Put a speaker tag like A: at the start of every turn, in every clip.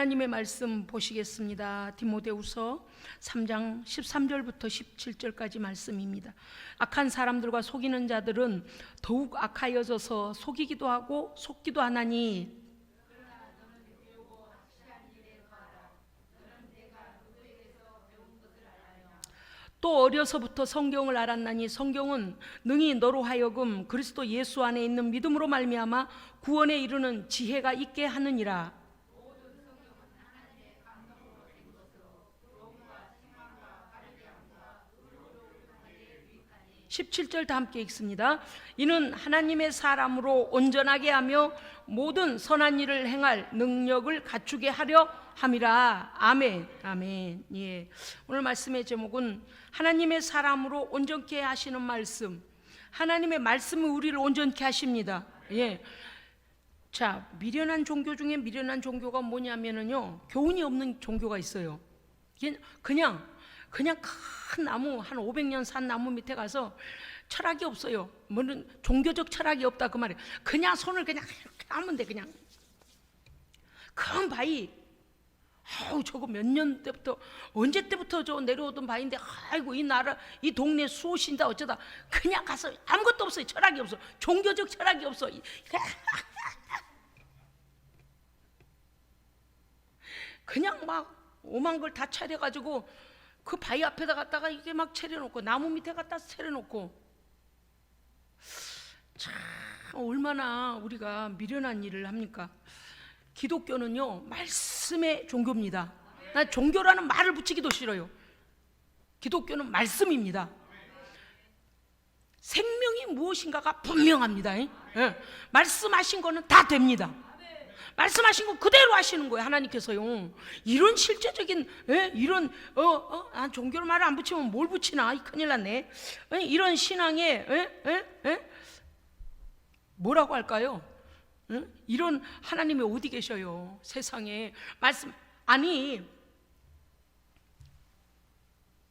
A: 하나님의 말씀 보시겠습니다. 디모데후서 3장 13절부터 17절까지 말씀입니다. 악한 사람들과 속이는 자들은 더욱 악하여져서 속이기도 하고 속기도 하나니 또 어려서부터 성경을 알았나니 성경은 능히 너로 하여금 그리스도 예수 안에 있는 믿음으로 말미암아 구원에 이르는 지혜가 있게 하느니라. 17절 다 함께 읽습니다. 이는 하나님의 사람으로 온전하게 하며 모든 선한 일을 행할 능력을 갖추게 하려 함이라. 아멘. 아멘. 예. 오늘 말씀의 제목은 하나님의 사람으로 온전케 하시는 말씀. 하나님의 말씀이 우리를 온전케 하십니다. 예. 자, 미련한 종교 중에 미련한 종교가 뭐냐면은요, 교훈이 없는 종교가 있어요. 그냥 큰 나무, 한 500년 산 나무 밑에 가서 철학이 없어요. 뭐는 종교적 철학이 없다 그 말이에요. 그냥 손을 그냥 하면 돼. 그냥 큰 바위, 저거 몇 년 때부터, 언제 때부터 저 내려오던 바위인데, 아이고 이 나라 이 동네 수호신다 어쩌다, 그냥 가서 아무것도 없어요. 철학이 없어. 종교적 철학이 없어. 그냥 막 오만 걸 다 차려가지고 그 바위 앞에다 갖다가 이게 막 차려놓고, 나무 밑에 갖다 차려놓고, 참 얼마나 우리가 미련한 일을 합니까? 기독교는요, 말씀의 종교입니다. 나 종교라는 말을 붙이기도 싫어요. 기독교는 말씀입니다. 생명이 무엇인가가 분명합니다. 예? 말씀하신 거는 다 됩니다. 말씀하신 거 그대로 하시는 거예요, 하나님께서요. 이런 실제적인, 이런 종교를 말을 안 붙이면 뭘 붙이나, 큰일 났네. 이런 신앙에 뭐라고 할까요? 이런 하나님이 어디 계셔요? 세상에 말씀. 아니,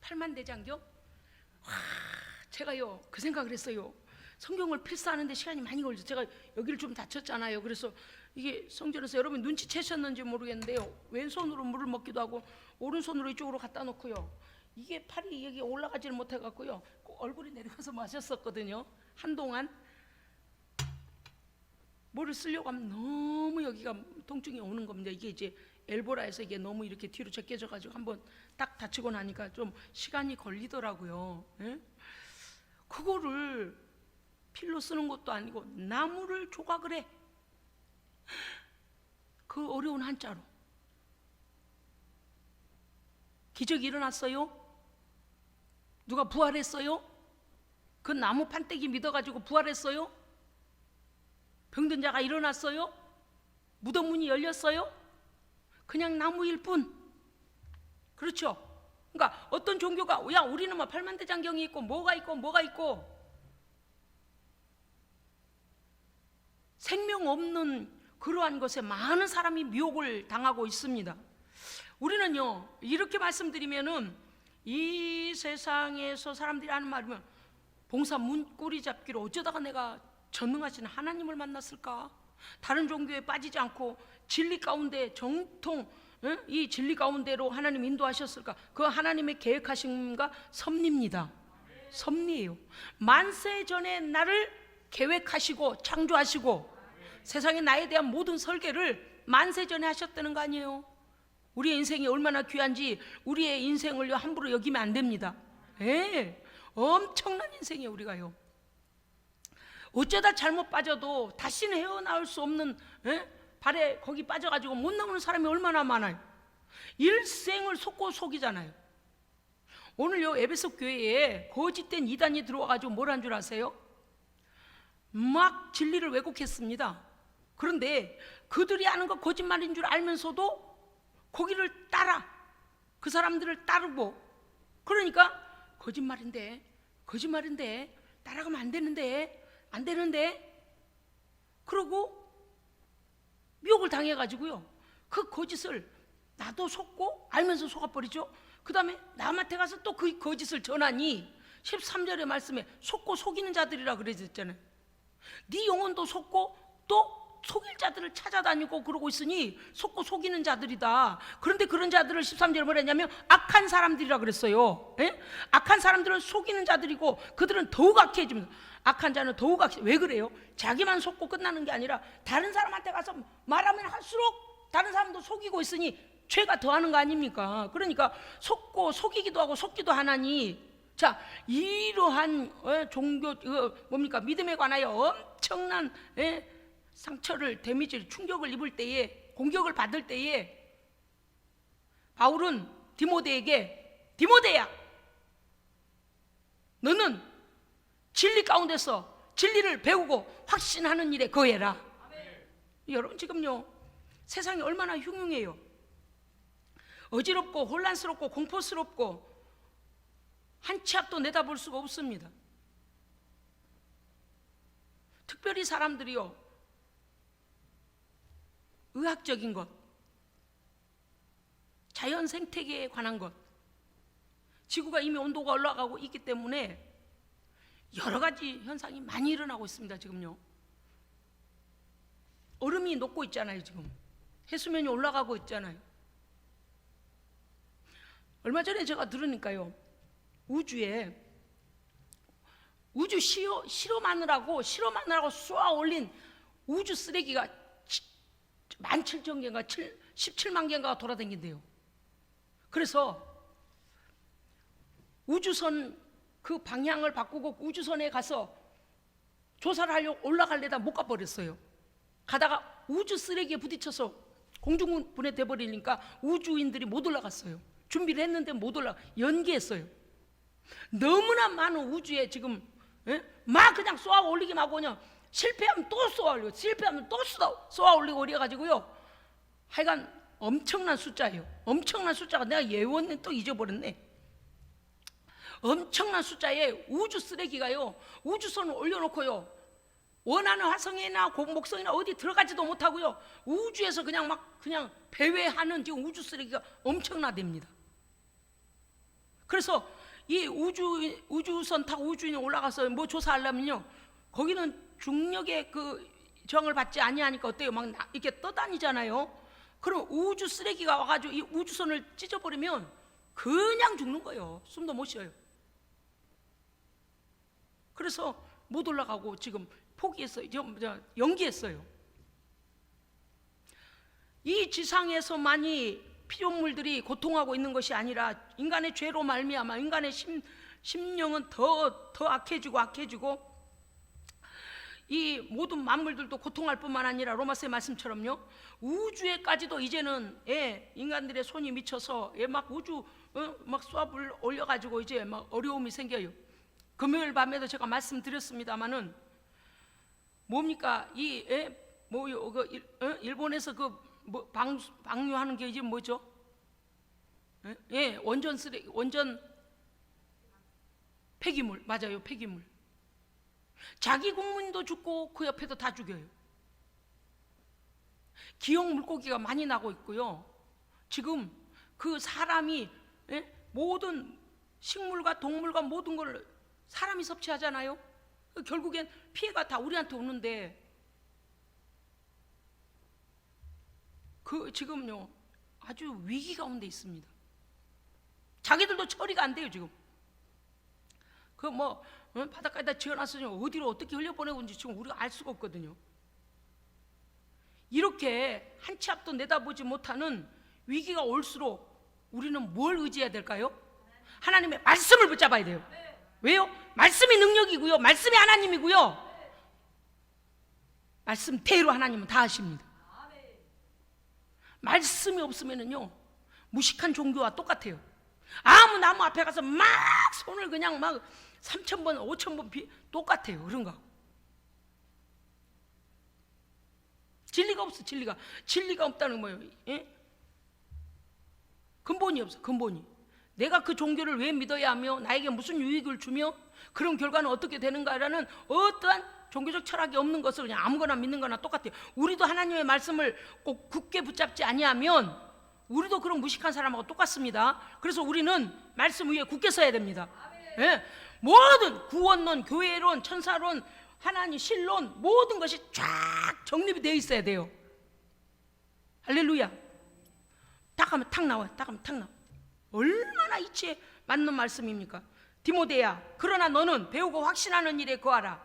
A: 팔만대장경? 제가요 그 생각을 했어요. 성경을 필사하는데 시간이 많이 걸려서 제가 여기를 좀 다쳤잖아요. 그래서 이게 성전에서 여러분 눈치채셨는지 모르겠는데요, 왼손으로 물을 먹기도 하고 오른손으로 이쪽으로 갖다 놓고요, 이게 팔이 여기 올라가지를 못해갖고요, 얼굴이 내려가서 마셨었거든요. 한동안 뭐를 쓰려고 하면 너무 여기가 통증이 오는 겁니다. 이게 이제 엘보라에서 이게 너무 이렇게 뒤로 제껴져가지고 한번 딱 다치고 나니까 좀 시간이 걸리더라고요. 그거를 필로 쓰는 것도 아니고 나무를 조각을 해. 그 어려운 한자로. 기적이 일어났어요? 누가 부활했어요? 그 나무 판때기 믿어가지고 부활했어요? 병든 자가 일어났어요? 무덤 문이 열렸어요? 그냥 나무일 뿐. 그렇죠? 그러니까 어떤 종교가, 야 우리는 뭐 팔만대장경이 있고 뭐가 있고 생명 없는 그러한 것에 많은 사람이 미혹을 당하고 있습니다. 우리는요, 이렇게 말씀드리면은 이 세상에서 사람들이 하는 말이면, 봉사 문고리 잡기로 어쩌다가 내가 전능하신 하나님을 만났을까? 다른 종교에 빠지지 않고 진리 가운데 정통, 이 진리 가운데로 하나님 인도하셨을까? 그 하나님의 계획하심과 섭리입니다. 섭리예요. 만세 전에 나를 계획하시고 창조하시고 세상에 나에 대한 모든 설계를 만세 전에 하셨다는 거 아니에요? 우리의 인생이 얼마나 귀한지 우리의 인생을 함부로 여기면 안 됩니다. 엄청난 인생이에요, 우리가요. 어쩌다 잘못 빠져도 다시는 헤어나올 수 없는, 발에 거기 빠져가지고 못 나오는 사람이 얼마나 많아요. 일생을 속고 속이잖아요. 오늘요 에베소 교회에 거짓된 이단이 들어와가지고 뭘 한 줄 아세요? 막 진리를 왜곡했습니다. 그런데 그들이 하는 거 거짓말인 줄 알면서도 거기를 따라, 그 사람들을 따르고, 그러니까 거짓말인데 따라가면 안 되는데 그러고 미혹을 당해가지고요, 그 거짓을 나도 속고 알면서 속아버리죠. 그 다음에 남한테 가서 또 그 거짓을 전하니 13절의 말씀에 속고 속이는 자들이라 그러셨잖아요. 네 영혼도 속고 또 속일 자들을 찾아다니고 그러고 있으니 속고 속이는 자들이다. 그런데 그런 자들을 13절에 뭐라 했냐면 악한 사람들이라 그랬어요. 예? 악한 사람들은 속이는 자들이고 그들은 더욱 악해집니다. 악한 자는 더욱 악해. 왜 그래요? 자기만 속고 끝나는 게 아니라 다른 사람한테 가서 말하면 할수록 다른 사람도 속이고 있으니 죄가 더하는 거 아닙니까? 그러니까 속고 속이기도 하고 속기도 하나니, 자, 이러한 종교 뭡니까? 믿음에 관하여 엄청난 상처를, 데미지를, 충격을 입을 때에, 공격을 받을 때에 바울은 디모데에게, 디모데야, 너는 진리 가운데서 진리를 배우고 확신하는 일에 거해라. 아멘. 여러분 지금요 세상이 얼마나 흉흉해요. 어지럽고 혼란스럽고 공포스럽고 한 치 앞도 내다볼 수가 없습니다. 특별히 사람들이요, 의학적인 것, 자연 생태계에 관한 것, 지구가 이미 온도가 올라가고 있기 때문에 여러 가지 현상이 많이 일어나고 있습니다. 지금요 얼음이 녹고 있잖아요. 지금 해수면이 올라가고 있잖아요. 얼마 전에 제가 들으니까요, 우주에 우주 실험하느라고 쏘아 올린 우주 쓰레기가 17,000개인가 17만 개인가 돌아다닌대요. 그래서 우주선 그 방향을 바꾸고 우주선에 가서 조사를 하려고 올라가려다 못 가버렸어요. 가다가 우주 쓰레기에 부딪혀서 공중분해 돼버리니까 우주인들이 못 올라갔어요. 준비를 했는데 못 올라가, 연기했어요. 너무나 많은 우주에 지금 막 그냥 쏘아 올리기만 하고 그냥 실패하면 또 쏘아 올리고 실패하면 또 쏘아 올리고 이래가지고요, 하여간 엄청난 숫자예요. 엄청난 숫자가, 내가 예언은 또 잊어버렸네. 엄청난 숫자의 우주 쓰레기가요 우주선을 올려놓고요 원하는 화성이나 목성이나 어디 들어가지도 못하고요 우주에서 그냥 막 그냥 배회하는 지금 우주 쓰레기가 엄청나답니다. 그래서 이 우주선 타고 우주인이 올라가서 뭐 조사하려면요, 거기는 중력의 그 저항을 받지 아니하니까 어때요? 막 이렇게 떠다니잖아요. 그럼 우주 쓰레기가 와가지고 이 우주선을 찢어버리면 그냥 죽는 거예요. 숨도 못 쉬어요. 그래서 못 올라가고 지금 포기했어요. 연기했어요. 이 지상에서만이 피조물들이 고통하고 있는 것이 아니라 인간의 죄로 말미암아 인간의 심령은 더 악해지고 이 모든 만물들도 고통할 뿐만 아니라 로마서의 말씀처럼요 우주에까지도 이제는 인간들의 손이 미쳐서 막 우주 막 수압을 올려가지고 이제 막 어려움이 생겨요. 금요일 밤에도 제가 말씀드렸습니다마는 뭡니까 일본에서 방류하는 게 이제 뭐죠? 원전 쓰레기, 원전 폐기물, 맞아요, 폐기물. 자기 국민도 죽고 그 옆에도 다 죽여요. 기형 물고기가 많이 나고 있고요. 지금 그 사람이 모든 식물과 동물과 모든 걸 사람이 섭취하잖아요. 결국엔 피해가 다 우리한테 오는데 지금요 아주 위기 가운데 있습니다. 자기들도 처리가 안 돼요. 지금 바닷가에다 지어놨으니 어디로 어떻게 흘려보내고 있는지 지금 우리가 알 수가 없거든요. 이렇게 한 치 앞도 내다보지 못하는 위기가 올수록 우리는 뭘 의지해야 될까요? 하나님의 말씀을 붙잡아야 돼요. 왜요? 말씀이 능력이고요, 말씀이 하나님이고요, 말씀대로 하나님은 다 하십니다. 말씀이 없으면은요 무식한 종교와 똑같아요. 아무 나무 앞에 가서 막 손을 그냥 막 3,000번 5,000번 똑같아요. 그런 거 진리가 없어. 진리가 없다는 거예요. 근본이 없어. 근본이. 내가 그 종교를 왜 믿어야 하며 나에게 무슨 유익을 주며 그런 결과는 어떻게 되는가라는 어떠한 종교적 철학이 없는 것을 그냥 아무거나 믿는 거나 똑같아요. 우리도 하나님의 말씀을 꼭 굳게 붙잡지 아니하면 우리도 그런 무식한 사람하고 똑같습니다. 그래서 우리는 말씀 위에 굳게 서야 됩니다. 모든 구원론, 교회론, 천사론, 하나님 신론 모든 것이 쫙 정립이 되어 있어야 돼요. 할렐루야. 딱 하면 탁 나와요. 딱 하면 탁 나와요. 얼마나 이치에 맞는 말씀입니까? 디모데야, 그러나 너는 배우고 확신하는 일에 거하라.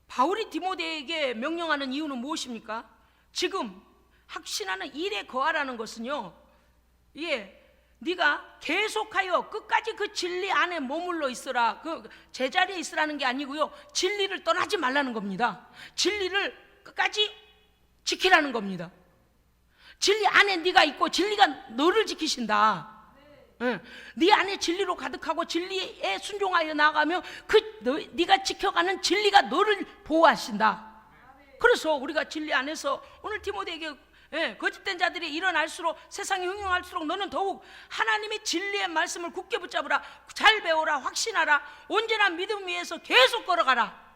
A: 바울이 디모데에게 명령하는 이유는 무엇입니까? 지금 확신하는 일에 거하라는 것은요, 네가 계속하여 끝까지 그 진리 안에 머물러 있으라, 그 제자리에 있으라는 게 아니고요, 진리를 떠나지 말라는 겁니다. 진리를 끝까지 지키라는 겁니다. 진리 안에 네가 있고 진리가 너를 지키신다. 네 안에 진리로 가득하고 진리에 순종하여 나가면 네가 지켜가는 진리가 너를 보호하신다. 그래서 우리가 진리 안에서 오늘 디모데에게 거짓된 자들이 일어날수록 세상이 흥행할수록 너는 더욱 하나님의 진리의 말씀을 굳게 붙잡으라. 잘 배워라. 확신하라. 온전한 믿음 위에서 계속 걸어가라.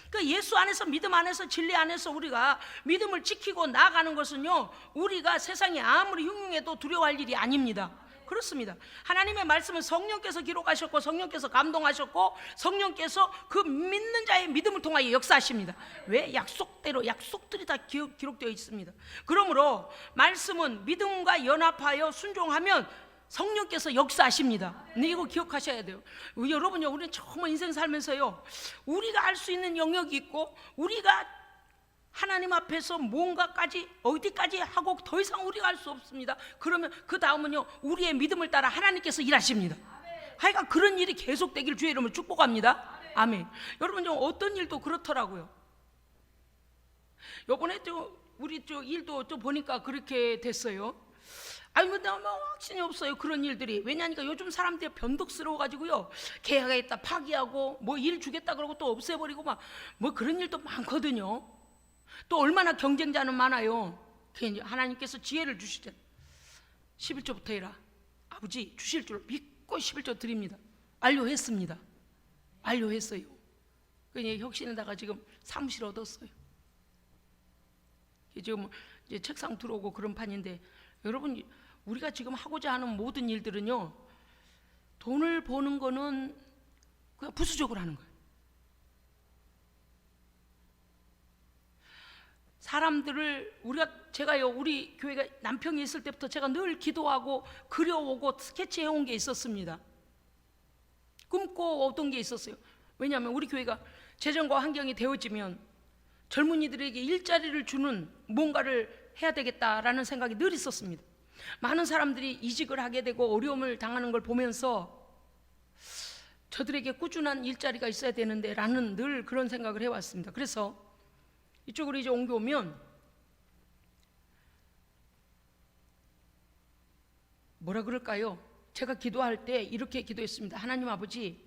A: 그 예수 안에서, 믿음 안에서, 진리 안에서 우리가 믿음을 지키고 나아가는 것은요, 우리가 세상이 아무리 흉흉해도 두려워할 일이 아닙니다. 그렇습니다. 하나님의 말씀은 성령께서 기록하셨고 성령께서 감동하셨고 성령께서 그 믿는 자의 믿음을 통하여 역사하십니다. 왜? 약속대로, 약속들이 다 기록되어 있습니다. 그러므로 말씀은 믿음과 연합하여 순종하면 성령께서 역사하십니다. 근데 이거 기억하셔야 돼요. 여러분요, 우리는 정말 인생 살면서요, 우리가 알 수 있는 영역이 있고 우리가 하나님 앞에서 뭔가까지 어디까지 하고 더 이상 우리가 할 수 없습니다. 그러면 그 다음은요, 우리의 믿음을 따라 하나님께서 일하십니다. 하여간 그런 일이 계속되기를 주의 이름으로 축복합니다. 아멘. 여러분, 좀 어떤 일도 그렇더라고요. 요번에 우리 일도 좀 보니까 그렇게 됐어요. 아니 근데 확신이 없어요, 그런 일들이. 왜냐니까 요즘 사람들이 변덕스러워 가지고요, 계약했다 파기하고 뭐 일 주겠다 그러고 또 없애버리고 막 뭐 그런 일도 많거든요. 또 얼마나 경쟁자는 많아요. 하나님께서 지혜를 주시잖아요. 11조부터 해라. 아버지 주실 줄 믿고 11조 드립니다. 완료했습니다. 완료했어요. 그냥 혁신에다가 지금 사무실 얻었어요. 지금 이제 책상 들어오고 그런 판인데, 여러분, 우리가 지금 하고자 하는 모든 일들은요, 돈을 버는 거는 그냥 부수적으로 하는 거예요. 사람들을 제가요, 우리 교회가 남평에 있을 때부터 제가 늘 기도하고 그려오고 스케치해온 게 있었습니다. 꿈꿔오던 게 있었어요. 왜냐하면 우리 교회가 재정과 환경이 되어지면 젊은이들에게 일자리를 주는 뭔가를 해야 되겠다라는 생각이 늘 있었습니다. 많은 사람들이 이직을 하게 되고 어려움을 당하는 걸 보면서 저들에게 꾸준한 일자리가 있어야 되는데 라는 늘 그런 생각을 해왔습니다. 그래서 이쪽으로 이제 옮겨오면 뭐라 그럴까요? 제가 기도할 때 이렇게 기도했습니다. 하나님 아버지,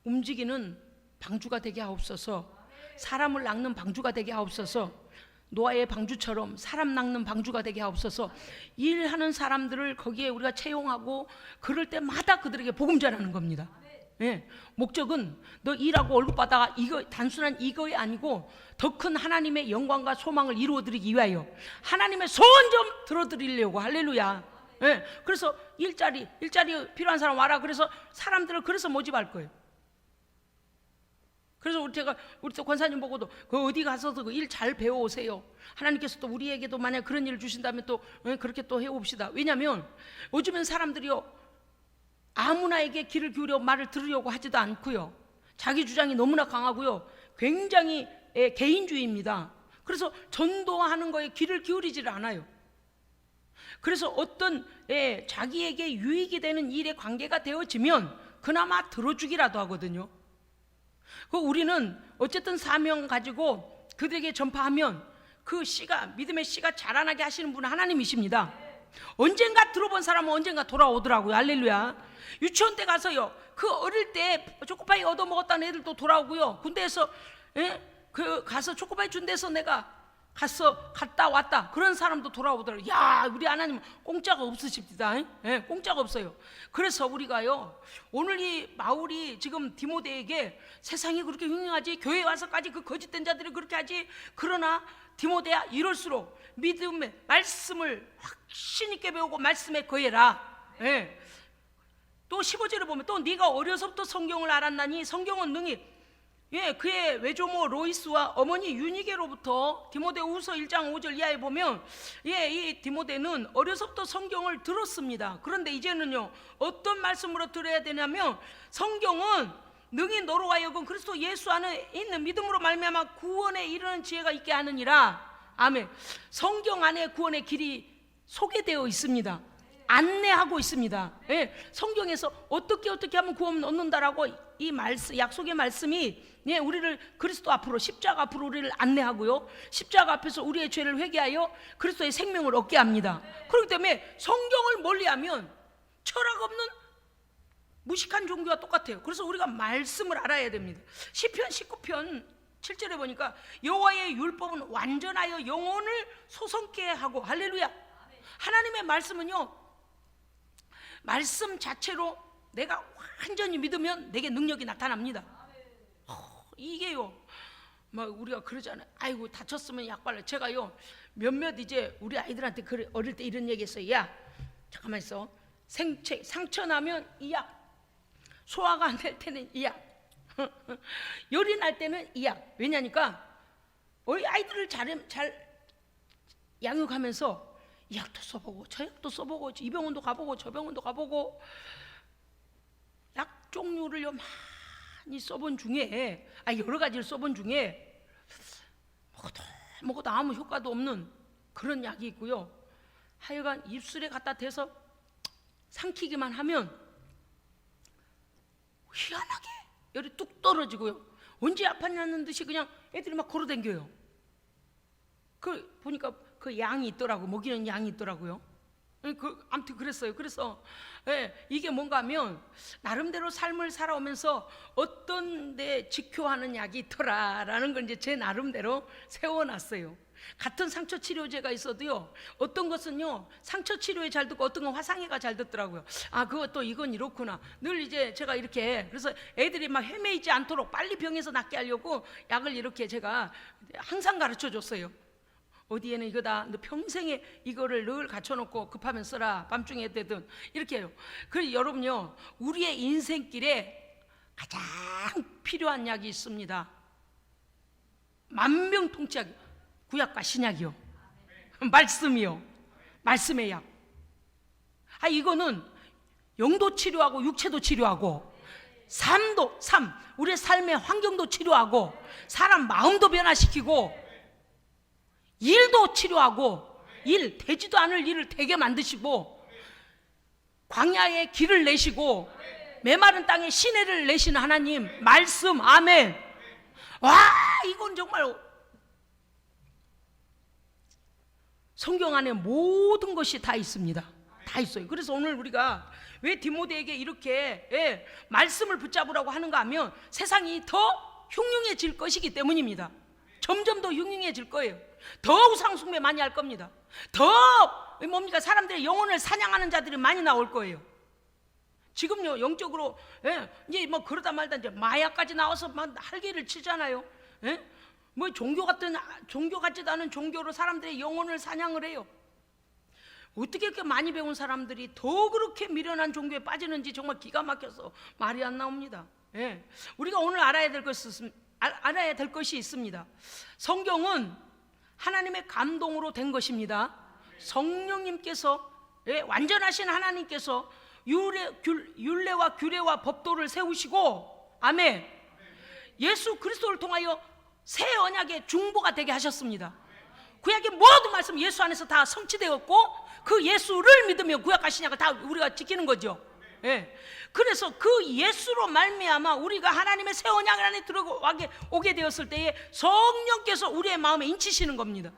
A: 움직이는 방주가 되게 하옵소서. 사람을 낚는 방주가 되게 하옵소서. 노아의 방주처럼 사람 낚는 방주가 되게 하옵소서. 일하는 사람들을 거기에 우리가 채용하고 그럴 때마다 그들에게 복음 전하는 겁니다. 목적은 너 일하고 월급 받아가 이거 단순한 이거이 아니고 더 큰 하나님의 영광과 소망을 이루어드리기 위하여 하나님의 소원 좀 들어드리려고. 할렐루야. 그래서 일자리 필요한 사람 와라. 그래서 사람들을 그래서 모집할 거예요. 그래서 우리 또 권사님 보고도 그 어디 가서도 그 일 잘 배워오세요. 하나님께서 또 우리에게도 만약 그런 일을 주신다면 또 그렇게 또 해옵시다. 왜냐하면 요즘엔 사람들이요, 아무나에게 귀를 기울여 말을 들으려고 하지도 않고요, 자기 주장이 너무나 강하고요, 굉장히 개인주의입니다. 그래서 전도하는 거에 귀를 기울이지를 않아요. 그래서 어떤 자기에게 유익이 되는 일에 관계가 되어지면 그나마 들어주기라도 하거든요. 우리는 어쨌든 사명 가지고 그들에게 전파하면 그 씨가, 믿음의 씨가 자라나게 하시는 분은 하나님이십니다. 언젠가 들어본 사람은 언젠가 돌아오더라고요. 할렐루야. 유치원 때 가서요, 그 어릴 때 초코파이 얻어먹었다는 애들도 돌아오고요, 군대에서 가서 초코파이 준 데서 내가 갔다 왔다 그런 사람도 돌아오더라고요. 야, 우리 하나님 공짜가 없으십니다. 공짜가 없어요. 그래서 우리가요, 오늘 이 바울이 지금 디모데에게 세상이 그렇게 흉흉하지, 교회에 와서까지 그 거짓된 자들이 그렇게 하지, 그러나 디모데야, 이럴수록 믿음의 말씀을 확신 있게 배우고 말씀에 거해라. 또 15절을 보면 또 네가 어려서부터 성경을 알았나니 성경은 능히 예, 그의 외조모 로이스와 어머니 유니게로부터 디모데후서 1장 5절 이하에 보면, 예, 이 디모데는 어려서부터 성경을 들었습니다. 그런데 이제는요, 어떤 말씀으로 들어야 되냐면, 성경은 능히 너로 하여금 그리스도 예수 안에 있는 믿음으로 말미암아 구원에 이르는 지혜가 있게 하느니라. 아멘. 성경 안에 구원의 길이 소개되어 있습니다. 안내하고 있습니다. 예, 성경에서 어떻게 하면 구원 얻는다라고 이 말씀, 약속의 말씀이, 예, 우리를 그리스도 앞으로, 십자가 앞으로 우리를 안내하고요, 십자가 앞에서 우리의 죄를 회개하여 그리스도의 생명을 얻게 합니다. 그렇기 때문에 성경을 멀리하면 철학 없는 무식한 종교와 똑같아요. 그래서 우리가 말씀을 알아야 됩니다. 시편 19편 7절에 보니까 여호와의 율법은 완전하여 영혼을 소성케 하고, 할렐루야. 하나님의 말씀은요, 말씀 자체로 내가 완전히 믿으면 내게 능력이 나타납니다. 이게요, 막 우리가 그러잖아요. 아이고 다쳤으면 약 발라. 제가요 몇몇 이제 우리 아이들한테 어릴 때 이런 얘기했어요. 야, 잠깐만 있어. 상처 나면 이 약, 소화가 안 될 때는 이 약, 열이 날 때는 이 약. 왜냐니까 우리 아이들을 잘 양육하면서 이 약도 써보고 저 약도 써보고 이 병원도 가보고 저 병원도 가보고 약 종류를요 많이 써본 중에, 여러 가지를 써본 중에 먹어도 아무 효과도 없는 그런 약이 있고요. 하여간 입술에 갖다 대서 삼키기만 하면 희한하게 열이 뚝 떨어지고요, 언제 아팠냐는 듯이 그냥 애들이 막 걸어댕겨요. 그 보니까 그 양이 있더라고, 먹이는 양이 있더라고요. 아무튼 그랬어요. 그래서 이게 뭔가 하면 나름대로 삶을 살아오면서 어떤 데 직효하는 약이 있더라라는 걸 이제 제 나름대로 세워놨어요. 같은 상처 치료제가 있어도요, 어떤 것은요 상처 치료에 잘 듣고 어떤 건 화상해가 잘 듣더라고요. 그것도 이건 이렇구나. 늘 이제 제가 이렇게, 그래서 애들이 막 헤매이지 않도록 빨리 병에서 낫게 하려고 약을 이렇게 제가 항상 가르쳐 줬어요. 어디에는 이거다, 너 평생에 이거를 늘 갖춰놓고 급하면 써라, 밤중에 되든 이렇게 해요. 그래서 여러분요, 우리의 인생길에 가장 필요한 약이 있습니다. 만병통치약, 구약과 신약이요. 말씀이요. 말씀의 약. 이거는 영도 치료하고 육체도 치료하고 삶, 우리의 삶의 환경도 치료하고 사람 마음도 변화시키고 일도 치료하고, 되지도 않을 일을 되게 만드시고, 광야에 길을 내시고 메마른 땅에 시내를 내시는 하나님 말씀, 아멘. 와, 이건 정말 성경 안에 모든 것이 다 있습니다. 다 있어요. 그래서 오늘 우리가 왜 디모데에게 이렇게 말씀을 붙잡으라고 하는가 하면, 세상이 더 흉흉해질 것이기 때문입니다. 점점 더 흉흉해질 거예요. 더 우상 숭배 많이 할 겁니다. 더 사람들의 영혼을 사냥하는 자들이 많이 나올 거예요. 지금요 영적으로 이제 뭐 그러다 말다 이제 마약까지 나와서 막 할기를 치잖아요. 뭐 종교 같지도 않은 종교로 사람들의 영혼을 사냥을 해요. 어떻게 이렇게 많이 배운 사람들이 더 그렇게 미련한 종교에 빠지는지 정말 기가 막혀서 말이 안 나옵니다. 우리가 오늘 알아야 될 것이 있습니다. 성경은 하나님의 감동으로 된 것입니다. 성령님께서, 완전하신 하나님께서 율례와 규례와 법도를 세우시고, 아멘, 예수 그리스도를 통하여 새 언약의 중보가 되게 하셨습니다. 구약의 모든 말씀 예수 안에서 다 성취되었고, 그 예수를 믿으며 구약과 신약을 다 우리가 지키는 거죠. 그래서 그 예수로 말미암아 우리가 하나님의 새 언약 안에 들어오게 되었을 때에 성령께서 우리의 마음에 인치시는 겁니다.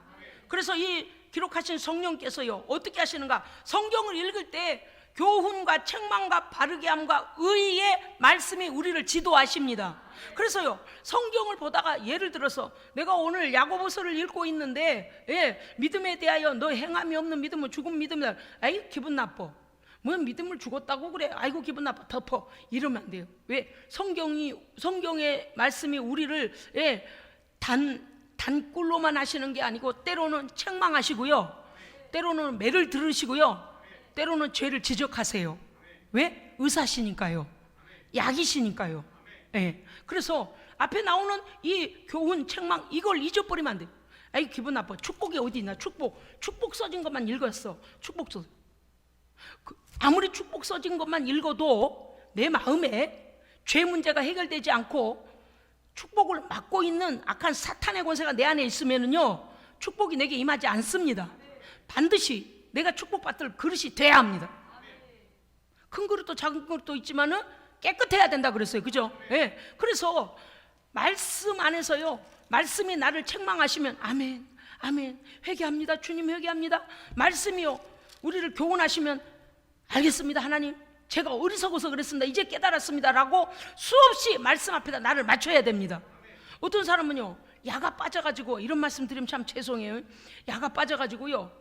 A: 그래서 이 기록하신 성령께서요 어떻게 하시는가? 성경을 읽을 때 교훈과 책망과 바르게 함과 의의 말씀이 우리를 지도하십니다. 그래서요 성경을 보다가, 예를 들어서 내가 오늘 야고보서를 읽고 있는데 믿음에 대하여 너 행함이 없는 믿음은 죽은 믿음이다. 기분 나빠. 뭐 믿음을 죽었다고 그래? 아이고 기분 나빠. 덮어. 이러면 안 돼요. 왜? 성경의 말씀이 우리를 단꿀로만 하시는 게 아니고, 때로는 책망하시고요, 때로는 매를 들으시고요, 때로는 죄를 지적하세요. 왜? 의사시니까요. 약이시니까요. 예. 그래서 앞에 나오는 이 교훈, 책망 이걸 잊어버리면 안 돼. 아이 기분 나빠. 축복이 어디 있나? 축복 써진 것만 읽었어. 축복 써. 아무리 축복 써진 것만 읽어도 내 마음에 죄 문제가 해결되지 않고 축복을 막고 있는 악한 사탄의 권세가 내 안에 있으면은요, 축복이 내게 임하지 않습니다. 반드시 내가 축복받을 그릇이 돼야 합니다. 큰 그릇도 작은 그릇도 있지만은 깨끗해야 된다 그랬어요. 그죠? 예. 그래서 말씀 안에서요, 말씀이 나를 책망하시면 아멘, 아멘, 회개합니다. 주님 회개합니다. 말씀이요, 우리를 교훈하시면 알겠습니다. 하나님, 제가 어리석어서 그랬습니다. 이제 깨달았습니다. 라고 수없이 말씀 앞에다 나를 맞춰야 됩니다. 어떤 사람은요, 야가 빠져가지고, 이런 말씀 드리면 참 죄송해요. 야가 빠져가지고요,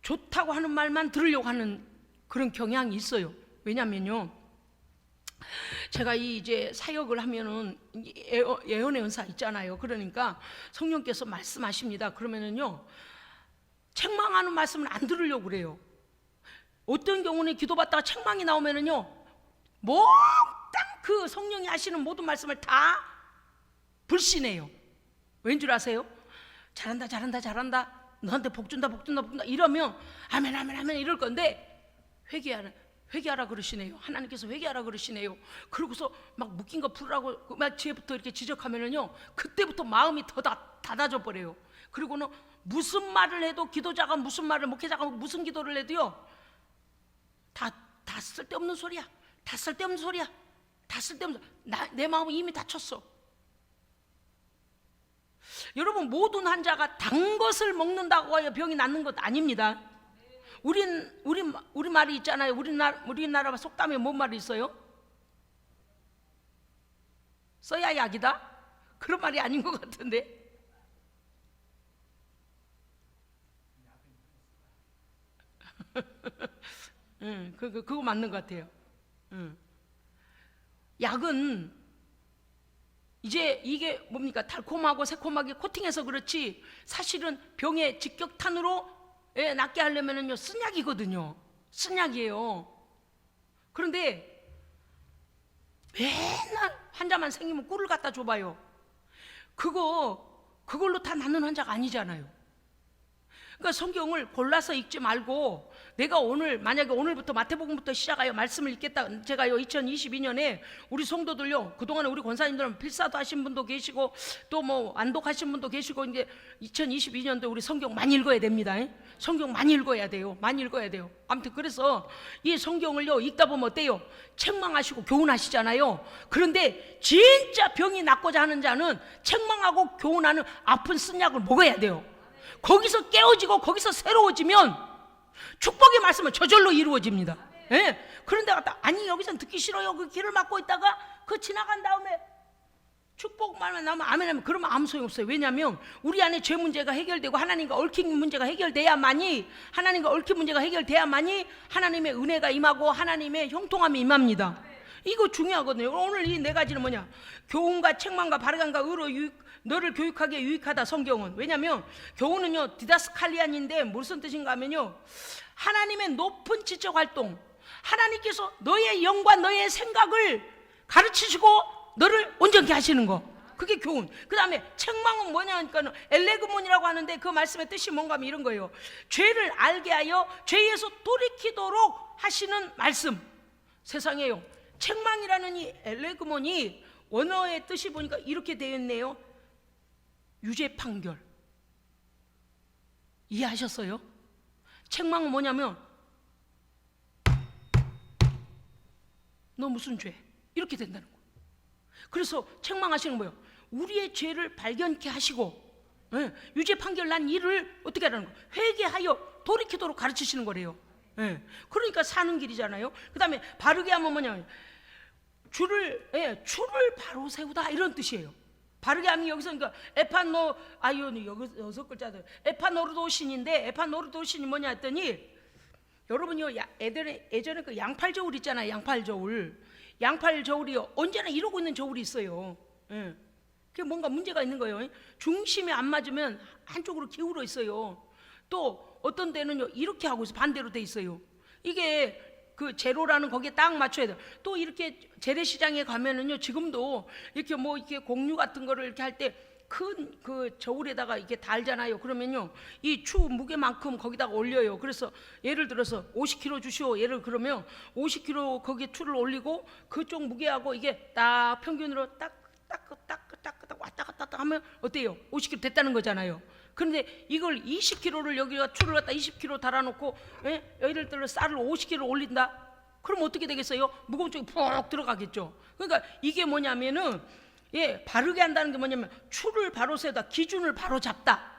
A: 좋다고 하는 말만 들으려고 하는 그런 경향이 있어요. 왜냐면요, 제가 이제 사역을 하면은 예언의 은사 있잖아요. 그러니까 성령께서 말씀하십니다. 그러면은요, 책망하는 말씀을 안 들으려고 그래요. 어떤 경우는 기도받다가 책망이 나오면은요, 몽땅 그 성령이 하시는 모든 말씀을 다 불신해요. 왠 줄 아세요? 잘한다, 잘한다, 잘한다, 너한테 복 준다, 복 준다, 복 준다 이러면 아멘, 아멘, 아멘 이럴 건데, 회개하라 그러시네요. 하나님께서 회개하라 그러시네요. 그러고서 막 묶인 거 풀으라고 막 뒤에부터 이렇게 지적하면은요, 그때부터 마음이 더 닫아져 버려요. 그리고는 무슨 말을 해도, 기도자가 무슨 말을, 목회자가 무슨 기도를 해도요, 다 쓸데없는 소리야. 다 쓸데없는 소리야. 다 쓸데없는 소리야. 내 마음은 이미 다쳤어. 여러분, 모든 환자가 단 것을 먹는다고 해서 병이 낫는 것 아닙니다. 우리 말이 있잖아요. 우리나라 속담에 뭔 말이 있어요? 써야 약이다? 그런 말이 아닌 것 같은데. 그거 맞는 것 같아요. 약은 이제 이게 뭡니까? 달콤하고 새콤하게 코팅해서 그렇지, 사실은 병의 직격탄으로 낫게 하려면은요, 쓴약이거든요. 쓴약이에요. 그런데 맨날 환자만 생기면 꿀을 갖다 줘봐요. 그걸로 다 낫는 환자가 아니잖아요. 그러니까 성경을 골라서 읽지 말고, 내가 만약에 오늘부터 마태복음부터 시작하여 말씀을 읽겠다. 제가요, 2022년에 우리 성도들요, 그동안에 우리 권사님들은 필사도 하신 분도 계시고, 또 뭐 안독하신 분도 계시고, 이제 2022년도에 우리 성경 많이 읽어야 됩니다. 성경 많이 읽어야 돼요. 많이 읽어야 돼요. 아무튼 그래서 이 성경을요, 읽다 보면 어때요? 책망하시고 교훈하시잖아요. 그런데 진짜 병이 낫고자 하는 자는 책망하고 교훈하는 아픈 쓴약을 먹어야 돼요. 거기서 깨어지고 거기서 새로워지면 축복의 말씀은 저절로 이루어집니다. 예. 그런데 갖다 아니 여기선 듣기 싫어요. 그 길을 막고 있다가 그 지나간 다음에 축복 말만 나오면 아멘하면, 그러면 아무 소용 없어요. 왜냐하면 우리 안에 죄 문제가 해결되고 하나님과 얽힌 문제가 해결돼야만이, 하나님의 은혜가 임하고 하나님의 형통함이 임합니다. 이거 중요하거든요. 오늘 이 네 가지는 뭐냐? 교훈과 책망과 바르간과 의로 너를 교육하기에 유익하다. 성경은. 왜냐하면 교훈은요, 디다스칼리안인데 무슨 뜻인가 하면요, 하나님의 높은 지적 활동, 하나님께서 너의 영과 너의 생각을 가르치시고 너를 온전케 하시는 거, 그게 교훈. 그 다음에 책망은 뭐냐 하니까 엘레그몬이라고 하는데, 그 말씀의 뜻이 뭔가 하면 이런 거예요. 죄를 알게 하여 죄에서 돌이키도록 하시는 말씀. 세상에요, 책망이라는 이 엘레그몬이 원어의 뜻이 보니까 이렇게 되어 있네요. 유죄 판결. 이해하셨어요? 책망은 뭐냐면 너 무슨 죄, 이렇게 된다는 거예요. 그래서 책망하시는 거예요. 우리의 죄를 발견케 하시고, 유죄 판결 난 일을 어떻게 하라는 거예요? 회개하여 돌이키도록 가르치시는 거래요. 그러니까 사는 길이잖아요. 그 다음에 바르게 하면 뭐냐면 줄을 바로 세우다, 이런 뜻이에요. 바르게 하면 여기서 그러니까 여기 6글자들 에파노르도신인데, 에파노르도신이 뭐냐 했더니, 여러분요, 예전에 그 양팔 저울 있잖아요. 양팔 저울이요, 언제나 이러고 있는 저울이 있어요. 그게 뭔가 문제가 있는 거예요. 중심이 안 맞으면 한쪽으로 기울어 있어요. 또 어떤 데는요, 이렇게 하고 있어, 반대로 돼 있어요. 이게 그 재료라는 거기에 딱 맞춰야 돼요. 또 이렇게 재래시장에 가면은요, 지금도 이렇게 뭐 이렇게 곡류 같은 거를 이렇게 할 때 큰 그 저울에다가 이렇게 달잖아요. 그러면요, 이 추 무게만큼 거기다가 올려요. 그래서 예를 들어서 50kg 주시오. 예를 그러면 50kg 거기에 추를 올리고 그쪽 무게하고 이게 딱 평균으로 딱 왔다 갔다 하면 어때요? 50kg 됐다는 거잖아요. 그런데 이걸 20kg를 여기가 추를 갖다 20kg 달아놓고, 예를 들어 쌀을 50kg 올린다? 그럼 어떻게 되겠어요? 무거운 쪽이 푹 들어가겠죠. 그러니까 이게 뭐냐면은, 바르게 한다는 게 뭐냐면 추를 바로 세다, 기준을 바로 잡다.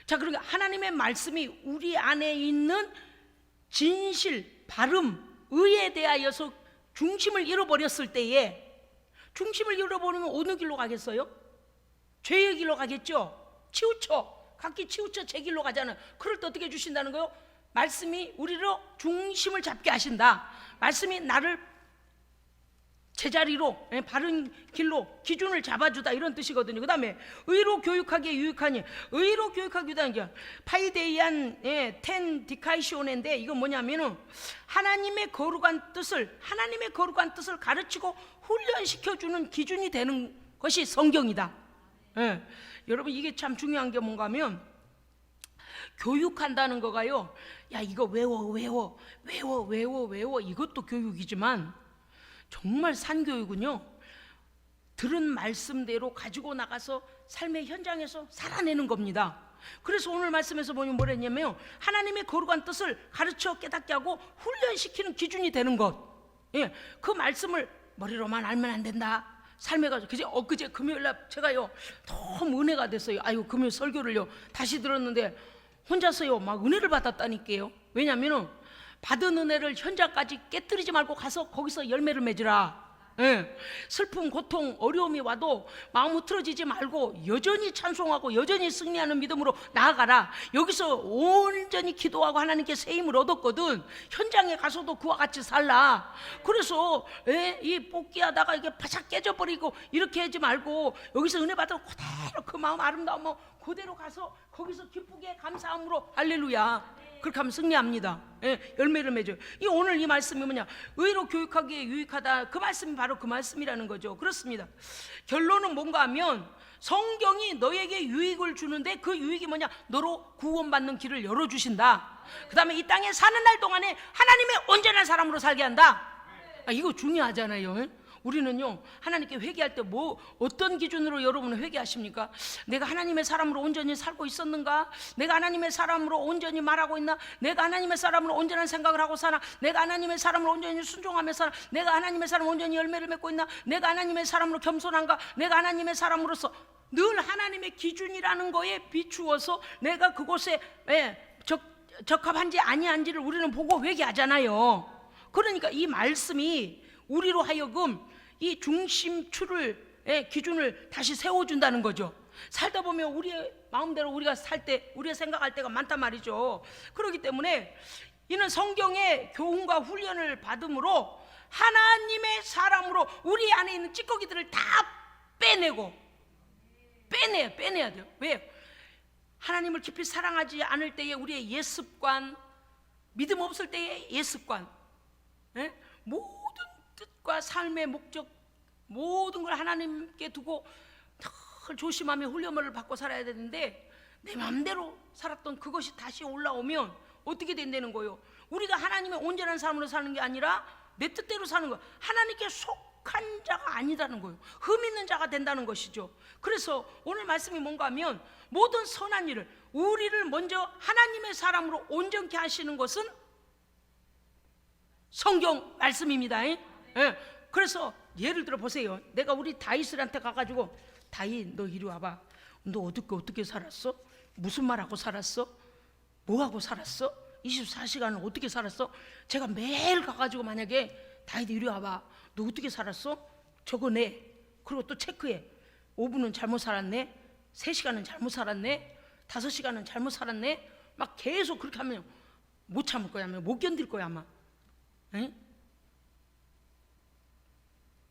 A: 자, 그러니까 하나님의 말씀이 우리 안에 있는 진실, 바름, 의에 대하여서 중심을 잃어버렸을 때에, 중심을 잃어버리면 어느 길로 가겠어요? 죄의 길로 가겠죠. 치우쳐, 각기 치우쳐 제 길로 가잖아요. 그럴 때 어떻게 해주신다는 거요? 말씀이 우리로 중심을 잡게 하신다. 말씀이 나를 제자리로, 바른 길로 기준을 잡아주다, 이런 뜻이거든요. 그 다음에 의로 교육하기에 유익하니, 의로 교육하기 유익한 게 파이데이안 텐 디카이시오네인데, 이건 뭐냐면은 하나님의 거룩한 뜻을 가르치고 훈련시켜주는 기준이 되는 것이 성경이다. 여러분, 이게 참 중요한 게 뭔가 하면, 교육한다는 거가요, 야 이거 외워 이것도 교육이지만, 정말 산교육은요, 들은 말씀대로 가지고 나가서 삶의 현장에서 살아내는 겁니다. 그래서 오늘 말씀에서 보면 뭐랬냐면, 하나님의 거룩한 뜻을 가르쳐 깨닫게 하고 훈련시키는 기준이 되는 것. 그 말씀을 머리로만 알면 안 된다. 삶에 가서, 엊그제 금요일날 제가요 너무 은혜가 됐어요. 금요일 설교를요 다시 들었는데 혼자서요 막 은혜를 받았다니까요. 왜냐면은 받은 은혜를 현장까지 깨뜨리지 말고 가서 거기서 열매를 맺으라. 슬픔, 고통, 어려움이 와도 마음 흐트러지지 말고 여전히 찬송하고 여전히 승리하는 믿음으로 나아가라. 여기서 온전히 기도하고 하나님께 새 힘을 얻었거든. 현장에 가서도 그와 같이 살라. 그래서 이 뽑기하다가 이게 바삭 깨져버리고 이렇게 하지 말고, 여기서 은혜 받아 그대로 그 마음 아름다우면 그대로 가서 거기서 기쁘게 감사함으로 할렐루야, 그렇게 하면 승리합니다. 열매를 맺어요. 오늘 이 말씀이 뭐냐, 의로 교육하기에 유익하다. 그 말씀이 바로 그 말씀이라는 거죠. 그렇습니다. 결론은 뭔가 하면, 성경이 너에게 유익을 주는데 그 유익이 뭐냐, 너로 구원받는 길을 열어주신다. 그 다음에 이 땅에 사는 날 동안에 하나님의 온전한 사람으로 살게 한다. 이거 중요하잖아요. 우리는요 하나님께 회개할 때 어떤 기준으로 여러분은 회개하십니까? 내가 하나님의 사람으로 온전히 살고 있었는가? 내가 하나님의 사람으로 온전히 말하고 있나? 내가 하나님의 사람으로 온전한 생각을 하고 사나? 내가 하나님의 사람으로 온전히 순종하며 사나? 내가 하나님의 사람으로 온전히 열매를 맺고 있나? 내가 하나님의 사람으로 겸손한가? 내가 하나님의 사람으로서 늘 하나님의 기준이라는 거에 비추어서 내가 그곳에 적합한지 아니한지를 우리는 보고 회개하잖아요. 그러니까 이 말씀이 우리로 하여금 이 중심추를, 기준을 다시 세워준다는 거죠. 살다 보면 우리의 마음대로 우리가 살 때, 우리가 생각할 때가 많단 말이죠. 그렇기 때문에 이는 성경의 교훈과 훈련을 받음으로 하나님의 사람으로 우리 안에 있는 찌꺼기들을 다 빼내야 돼요. 왜? 하나님을 깊이 사랑하지 않을 때에 우리의 옛습관, 믿음 없을 때의 옛습관, 모든 뜻과 삶의 목적, 모든 걸 하나님께 두고 늘 조심하며 훈련을 받고 살아야 되는데, 내 마음대로 살았던 그것이 다시 올라오면 어떻게 된다는 거예요? 우리가 하나님의 온전한 삶으로 사는 게 아니라 내 뜻대로 사는 거예요. 하나님께 속한 자가 아니라는 거예요. 흠 있는 자가 된다는 것이죠. 그래서 오늘 말씀이 뭔가 하면, 모든 선한 일을, 우리를 먼저 하나님의 사람으로 온전케 하시는 것은 성경 말씀입니다. 그래서 예를 들어 보세요. 내가 우리 다윗한테 가가지고, 다윗 너 이리 와봐. 너 어떻게 살았어? 무슨 말하고 살았어? 뭐하고 살았어? 24시간을 어떻게 살았어? 제가 매일 가가지고 만약에 다윗 이리 와봐. 너 어떻게 살았어? 적어내. 그리고 또 체크해. 5분은 잘못 살았네? 3시간은 잘못 살았네? 5시간은 잘못 살았네? 막 계속 그렇게 하면 못 참을 거야. 못 견딜 거야 아마.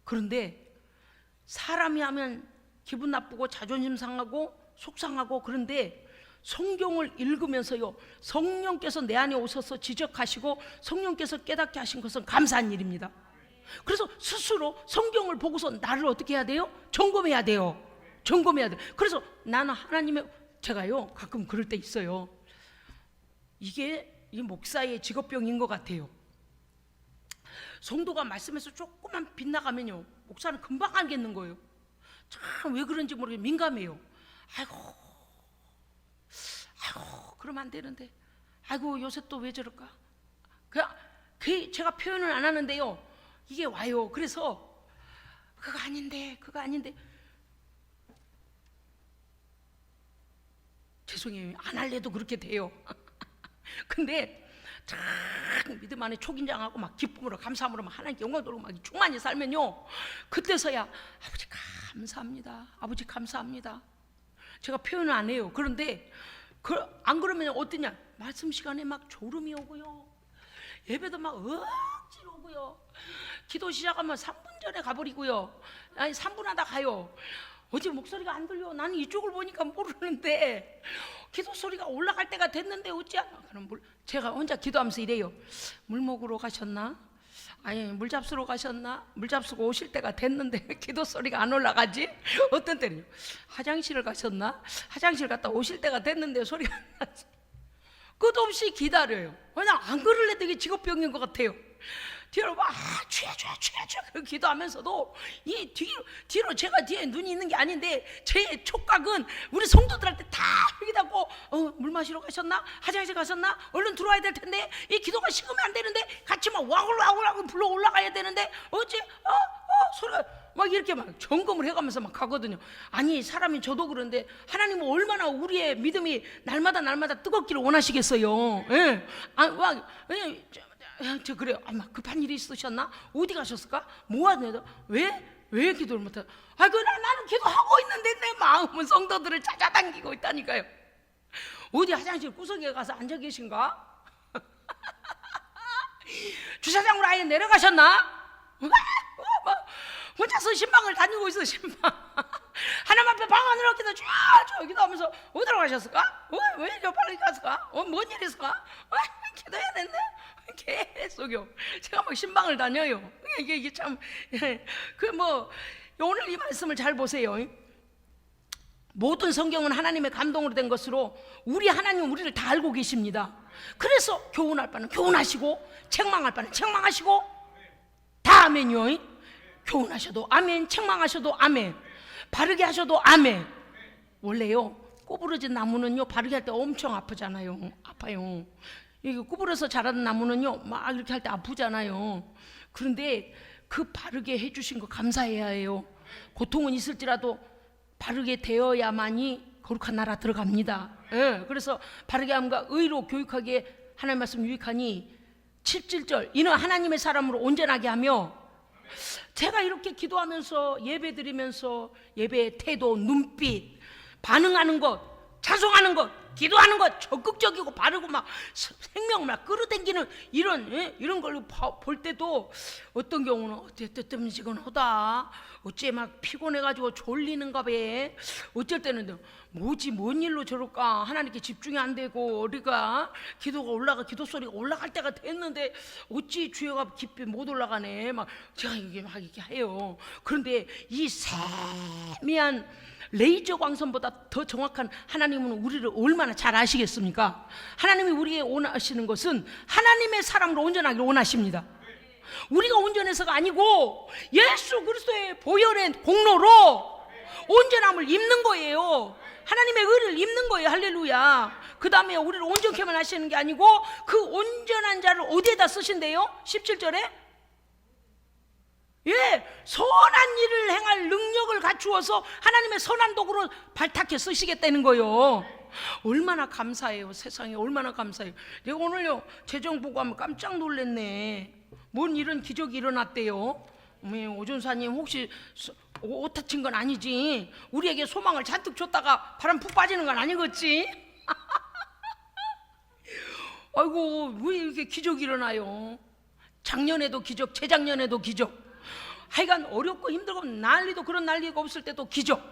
A: 그런데 사람이 하면 기분 나쁘고 자존심 상하고 속상하고, 그런데 성경을 읽으면서요, 성령께서 내 안에 오셔서 지적하시고 성령께서 깨닫게 하신 것은 감사한 일입니다. 그래서 스스로 성경을 보고서 나를 어떻게 해야 돼요? 점검해야 돼요. 점검해야 돼요. 그래서 나는 하나님의, 제가요 가끔 그럴 때 있어요. 이게 이 목사의 직업병인 것 같아요. 성도가 말씀에서 조금만 빗나가면요, 목사는 금방 알겠는 거예요. 참 왜 그런지 모르겠어요. 민감해요. 아이고 그러면 안 되는데, 아이고 요새 또 왜 저럴까. 그냥 제가 표현을 안 하는데요, 이게 와요. 그래서 그거 아닌데 죄송해요, 안 할래도 그렇게 돼요. 근데 참 믿음 안에 초긴장하고 막 기쁨으로 감사함으로 막 하나님께 영광 돌리고 막 충만히 살면요, 그때서야 아버지 감사합니다, 아버지 감사합니다. 제가 표현을 안 해요. 그런데 안 그러면 어떠냐, 말씀 시간에 막 졸음이 오고요, 예배도 막 억지로 오고요, 기도 시작하면 3분 전에 가버리고요, 아니 3분 하다 가요. 어제 목소리가 안 들려. 나는 이쪽을 보니까 모르는데 기도 소리가 올라갈 때가 됐는데 어찌하나. 그럼 제가 혼자 기도하면서 이래요. 물 먹으러 가셨나? 아니 물 잡수러 가셨나? 물 잡수고 오실 때가 됐는데 기도 소리가 안 올라가지? 어떤 때는요, 화장실을 가셨나? 화장실 갔다 오실 때가 됐는데 소리가 안 나지. 끝없이 기다려요. 그냥 안 그럴래도 이게 직업병인 것 같아요. 뒤로 막 취해 기도하면서도 이 뒤로 제가 뒤에 눈이 있는 게 아닌데 제 촉각은 우리 성도들한테 다 얘기하고, 물 마시러 가셨나? 화장실 가셨나? 얼른 들어와야 될 텐데, 이 기도가 식으면 안 되는데, 같이 막 와글와글 불러 올라가야 되는데 어째 소리가 막 이렇게 막 점검을 해가면서 막 가거든요. 아니 사람이 저도 그런데 하나님은 얼마나 우리의 믿음이 날마다 뜨겁기를 원하시겠어요. 예. 저 그래요. 아마 급한 일이 있으셨나? 어디 가셨을까? 뭐 하냐? 왜 기도를 못해? 나는 기도하고 있는데 내 마음은 성도들을 찾아당기고 있다니까요. 어디 화장실 구석에 가서 앉아 계신가? 주차장으로 아예 내려가셨나? 혼자서 신방을 다니고 있어. 신방 하나님 앞에 방 안으로 기도하면서 어디로 가셨을까? 왜 저 빨리 갔을까? 뭔 일 있을까? 기도해야 된대. 계속요. 제가 막 신방을 다녀요. 이게 참, 오늘 이 말씀을 잘 보세요. 모든 성경은 하나님의 감동으로 된 것으로 우리 하나님은 우리를 다 알고 계십니다. 그래서 교훈할 바는 교훈하시고 책망할 바는 책망하시고, 다 아멘요. 교훈하셔도 아멘, 책망하셔도 아멘, 바르게 하셔도 아멘. 원래요 꼬부러진 나무는요 바르게 할 때 엄청 아프잖아요. 아파요. 이게 구부려서 자라는 나무는요 막 이렇게 할 때 아프잖아요. 그런데 그 바르게 해주신 거 감사해야 해요. 고통은 있을지라도 바르게 되어야만이 거룩한 나라 들어갑니다. 예, 그래서 바르게 함과 의로 교육하기에 하나님 말씀 유익하니 17절 이는 하나님의 사람으로 온전하게 하며, 제가 이렇게 기도하면서 예배 드리면서 예배의 태도, 눈빛, 반응하는 것, 찬송하는 것, 기도하는 것, 적극적이고 바르고 막 생명을 막 끌어당기는 이런 걸 볼 때도 어떤 경우는 뜨끔지근하다, 어째 막 피곤해가지고 졸리는가 봐, 어쩔 때는 뭐지 뭔 일로 저럴까, 하나님께 집중이 안 되고 우리가 기도 소리가 올라갈 때가 됐는데 어찌 주여가 깊이 못 올라가네, 막 제가 이게 막 이렇게 해요. 그런데 이 세미한 레이저 광선보다 더 정확한 하나님은 우리를 얼마나 잘 아시겠습니까? 하나님이 우리에게 원하시는 것은 하나님의 사람으로 온전하기를 원하십니다. 우리가 온전해서가 아니고 예수 그리스도의 보혈의 공로로 온전함을 입는 거예요. 하나님의 의를 입는 거예요. 할렐루야. 그 다음에 우리를 온전케만 하시는 게 아니고 그 온전한 자를 어디에다 쓰신대요? 17절에 선한 일을 행할 능력을 갖추어서 하나님의 선한 도구로 발탁해 쓰시겠다는 거예요. 얼마나 감사해요. 세상에 얼마나 감사해요. 내가 오늘요 재정 보고 하면 깜짝 놀랐네. 뭔 이런 기적이 일어났대요. 오전사님 혹시 오타 친 건 아니지? 우리에게 소망을 잔뜩 줬다가 바람 푹 빠지는 건 아니겠지? 아이고 왜 이렇게 기적이 일어나요? 작년에도 기적, 재작년에도 기적. 하여간 어렵고 힘들고 난리도 그런 난리가 없을 때도 기적.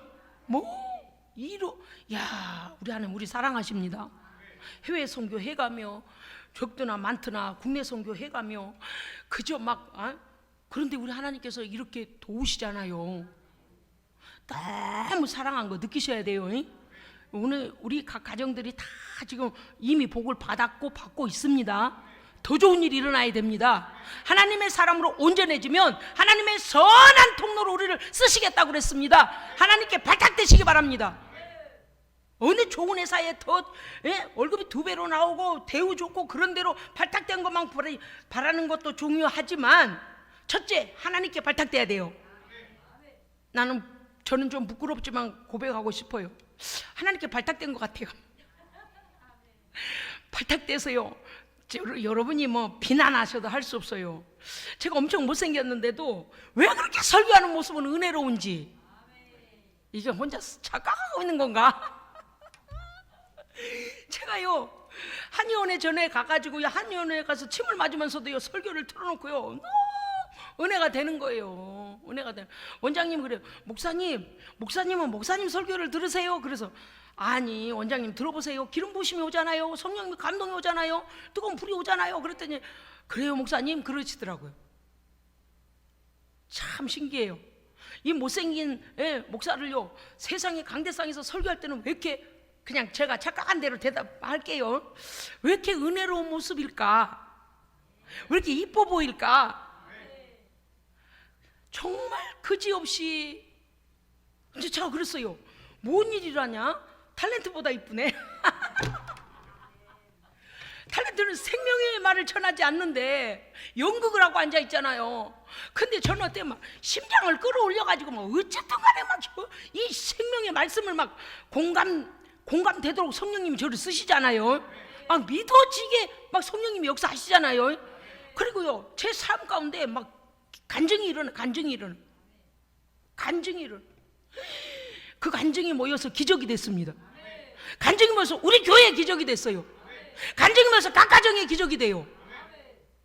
A: 야, 우리 하나님 우리 사랑하십니다. 해외 선교 해가며 적드나 많드나 국내 선교 해가며 그저 막 그런데 우리 하나님께서 이렇게 도우시잖아요. 너무 사랑한 거 느끼셔야 돼요. 오늘 우리 각 가정들이 다 지금 이미 복을 받았고 받고 있습니다. 더 좋은 일이 일어나야 됩니다. 하나님의 사람으로 온전해지면 하나님의 선한 통로로 우리를 쓰시겠다고 그랬습니다. 하나님께 발탁되시기 바랍니다. 어느 좋은 회사에 더 월급이 2배로 나오고 대우 좋고 그런 대로 발탁된 것만 바라는 것도 중요하지만 첫째, 하나님께 발탁돼야 돼요. 저는 좀 부끄럽지만 고백하고 싶어요. 하나님께 발탁된 것 같아요. 발탁돼서요, 여러분이 뭐 비난하셔도 할 수 없어요. 제가 엄청 못생겼는데도 왜 그렇게 설교하는 모습은 은혜로운지, 이게 혼자 착각하고 있는 건가? 제가요 한의원에 전에 가가지고 한의원에 가서 침을 맞으면서도요 설교를 틀어놓고요 너무 은혜가 되는 거예요. 은혜가 되는. 원장님 그래요. 목사님은 목사님 설교를 들으세요. 그래서 아니 원장님 들어보세요. 기름 부심이 오잖아요. 성령님의 감동이 오잖아요. 뜨거운 불이 오잖아요. 그랬더니 그래요 목사님 그러시더라고요. 참 신기해요. 이 못생긴 목사를요 세상의 강대상에서 설교할 때는 왜 이렇게 그냥 제가 착각한 대로 대답할게요. 왜 이렇게 은혜로운 모습일까? 왜 이렇게 이뻐 보일까? 정말 그지없이 이제 제가 그랬어요. 뭔 일이라냐? 탤런트보다 이쁘네. 탤런트는 생명의 말을 전하지 않는데 연극을 하고 앉아 있잖아요. 근데 저는 어때 막 심장을 끌어올려가지고 뭐 어쨌든 간에 막 이 생명의 말씀을 막 공감되도록 성령님이 저를 쓰시잖아요. 막 믿어지게 막 성령님이 역사하시잖아요. 그리고요 제 삶 가운데 막 간증이 일어나. 그 간증이 모여서 기적이 됐습니다. 간증이 모여서 우리 교회에 기적이 됐어요. 간증이 모여서 각 가정에 기적이 돼요.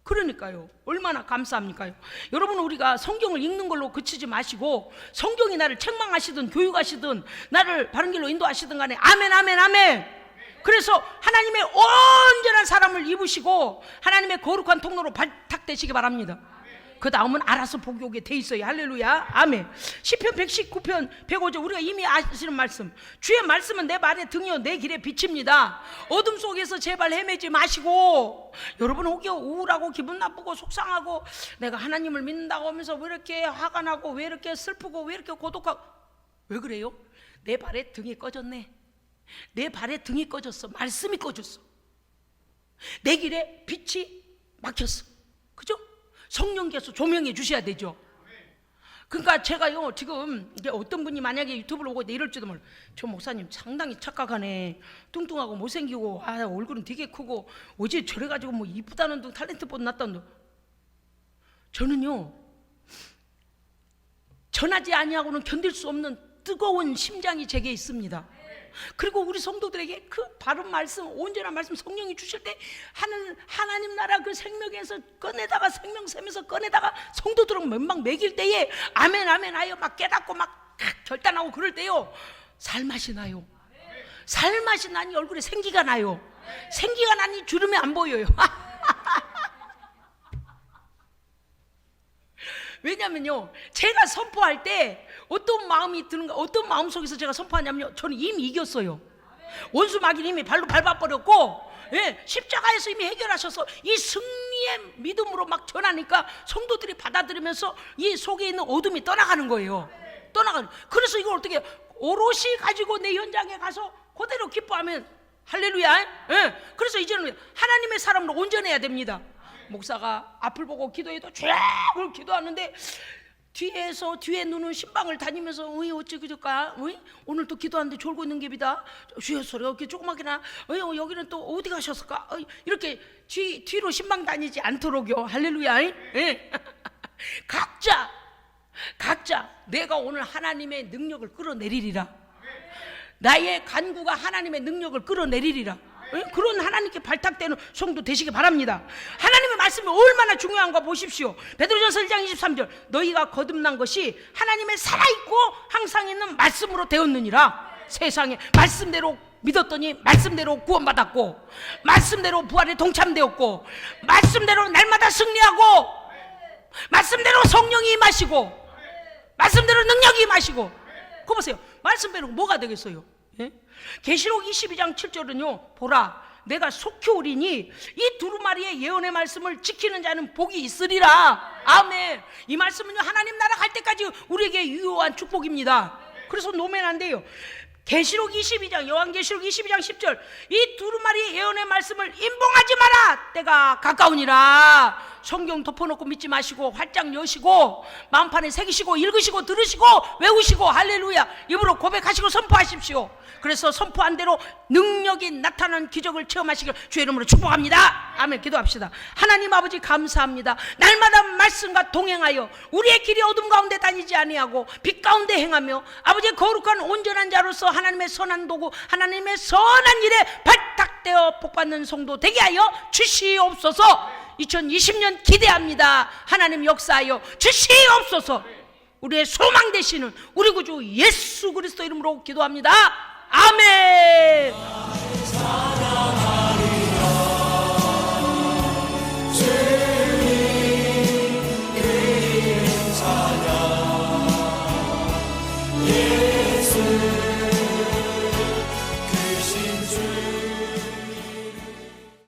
A: 그러니까요 얼마나 감사합니까요. 여러분 우리가 성경을 읽는 걸로 그치지 마시고 성경이 나를 책망하시든 교육하시든 나를 바른 길로 인도하시든 간에 아멘 아멘 아멘. 그래서 하나님의 온전한 사람을 입으시고 하나님의 거룩한 통로로 발탁되시기 바랍니다. 그 다음은 알아서 복이 오게 돼 있어요. 할렐루야 아멘. 시편 119편 105절 우리가 이미 아시는 말씀, 주의 말씀은 내 발의 등이요 내 길의 빛입니다. 어둠 속에서 제발 헤매지 마시고. 여러분 혹여 우울하고 기분 나쁘고 속상하고 내가 하나님을 믿는다고 하면서 왜 이렇게 화가 나고 왜 이렇게 슬프고 왜 이렇게 고독하고 왜 그래요? 내 발의 등이 꺼졌네. 내 발의 등이 꺼졌어. 말씀이 꺼졌어. 내 길에 빛이 막혔어. 그죠? 성령께서 조명해 주셔야 되죠. 그러니까 제가요 지금 이제 어떤 분이 만약에 유튜브를 보고 이럴지도 몰라. 저 목사님 상당히 착각하네. 뚱뚱하고 못생기고 얼굴은 되게 크고 어제 저래가지고 뭐 이쁘다는 둥 탤런트보다 낫다는 둥. 저는요 전하지 아니하고는 견딜 수 없는 뜨거운 심장이 제게 있습니다. 그리고 우리 성도들에게 그 바른 말씀, 온전한 말씀 성령이 주실 때 하나님 나라 그 생명에서 꺼내다가 생명샘에서 꺼내다가 성도들은 막 먹일 때에 아멘 아멘 하여 막 깨닫고 막 결단하고 그럴 때요 살맛이 나요. 살맛이 나니 얼굴에 생기가 나요. 생기가 나니 주름이 안 보여요. 왜냐면요 제가 선포할 때 어떤 마음이 드는가, 어떤 마음 속에서 제가 선포하냐면요 저는 이미 이겼어요. 원수 마귀는 이미 발로 밟아버렸고 십자가에서 이미 해결하셔서 이 승리의 믿음으로 막 전하니까 성도들이 받아들이면서 이 속에 있는 어둠이 떠나가는 거예요. 그래서 이걸 어떻게 오롯이 가지고 내 현장에 가서 그대로 기뻐하면 할렐루야. 그래서 이제는 하나님의 사람으로 온전해야 됩니다. 목사가 앞을 보고 기도해도 쫙 기도하는데 뒤에 눈은 신방을 다니면서 어찌 그럴까? 오늘 또 기도하는데 졸고 있는 깁이다. 주여 소리가 이렇게 조그맣게나 여기는 또 어디 가셨을까? 이렇게 뒤로 신방 다니지 않도록요. 할렐루야. 각자 내가 오늘 하나님의 능력을 끌어내리리라. 나의 간구가 하나님의 능력을 끌어내리리라. 그런 하나님께 발탁되는 성도 되시기 바랍니다. 하나님의 말씀이 얼마나 중요한가 보십시오. 베드로전서 1장 23절 너희가 거듭난 것이 하나님의 살아있고 항상 있는 말씀으로 되었느니라. 세상에 말씀대로 믿었더니 말씀대로 구원받았고, 말씀대로 부활에 동참되었고, 말씀대로 날마다 승리하고, 말씀대로 성령이 임하시고, 말씀대로 능력이 임하시고. 그거 보세요. 말씀대로 뭐가 되겠어요? 예? 계시록 22장 7절은요, 보라 내가 속히 오리니 이 두루마리의 예언의 말씀을 지키는 자는 복이 있으리라. 아멘. 이 말씀은요, 하나님 나라 갈 때까지 우리에게 유효한 축복입니다. 그래서 놓으면 안 돼요. 계시록 22장, 요한계시록 22장 10절, 이 두루마리의 예언의 말씀을 임봉하지 마라. 때가 가까우니라. 성경 덮어놓고 믿지 마시고 활짝 여시고 마음판에 새기시고 읽으시고 들으시고 외우시고 할렐루야 입으로 고백하시고 선포하십시오. 그래서 선포한 대로 능력이 나타나는 기적을 체험하시길 주의 이름으로 축복합니다. 아멘. 기도합시다. 하나님 아버지 감사합니다. 날마다 말씀과 동행하여 우리의 길이 어둠 가운데 다니지 아니하고 빛 가운데 행하며 아버지의 거룩한 온전한 자로서 하나님의 선한 도구, 하나님의 선한 일에 발탁되어 복받는 성도 되게 하여 주시옵소서. 2020년 기대합니다. 하나님 역사하여 주시옵소서. 우리의 소망 되시는 우리 구주 예수 그리스도 이름으로 기도합니다. 아멘.